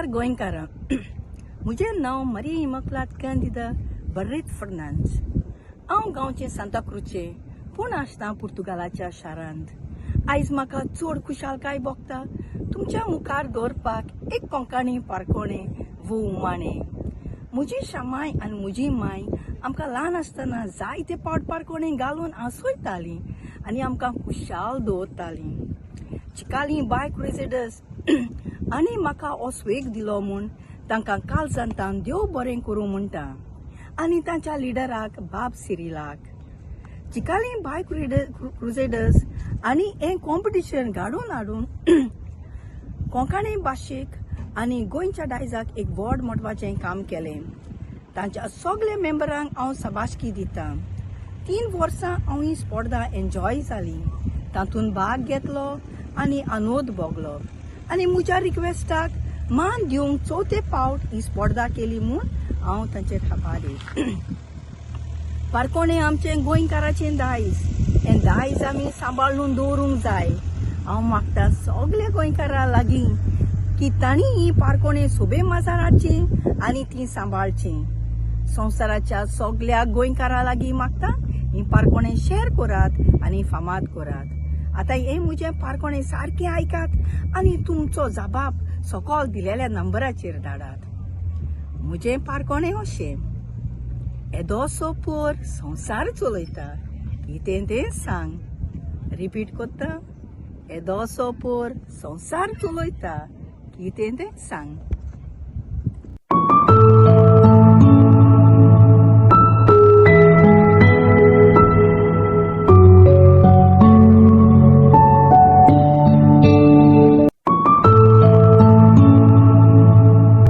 नमस्कार गोंयकारां. म्हजें नांव मारिया इमॅक्युलाद कॅंदिदा बर्रेत फर्नांज. हांव गांवचें सांताक्रूजचें पूण आसता पुर्तुगालाच्या शारांत. आयज म्हाका चड खुशालकाय भोगता तुमच्या मुखार दवरपाक एक कोंकणी पारखोणें वो उमाणें. म्हजी शामाय आनी म्हजी माय आमकां ल्हान आसतना जायते पावट पारखोणें घालून हांसयतालीं आनी आमकां खुशाल दवरतालीं. चिकालीं बाय क्रुसेडर्स आनी म्हाका हो स्वेग दिलो म्हूण तांकां काळजांतान देव बरें करूं म्हणटा आनी तांच्या लिडराक बाब सिरिलाक. चिकालीं बाय क्रुसेडर्स आनी हें कॉम्पिटिशन घडोवन हाडून कोंकणी भाशेक आनी गोंयच्या दायजाक एक व्हड म्हत्वाचें काम केलें. तांच्या सगळ्या मेंबरांक हांव शाबासकी दितां. 3 वर्सां हांव ही स्पर्धा एन्जॉय जाली, तातूंत भाग घेतलो आनी आनंद भोगलो आनी म्हज्या रिक्वेस्टाक मान दिवंक चवथे फावट ही स्पर्धा केली म्हूण हांव तांचेर आभारी. पारखोणें आमचें गोंयकाराचें दायज. हें दायज आमी सांबाळून दवरूंक जाय. हांव मागता सगळ्या गोंयकारां लागीं की तांणी ही पारखोणें सोबे माजार हाडची आनी ती सांबाळची. संवसाराच्या सगळ्या गोंयकारां लागीं मागता ही पारखोणें शेअर करात आनी फामाद करात. आतां हें म्हजें पारखोणें सारकें आयकात आनी तुमचो जबाब सकयल दिलेल्या नंबराचेर धाडात. म्हजें पारखोणें अशें: येदोसो पोर संवसार चलयता, कितें तें सांग. रिपीट करता: येदोसो पोर संवसार चलयता, कितें तें सांग.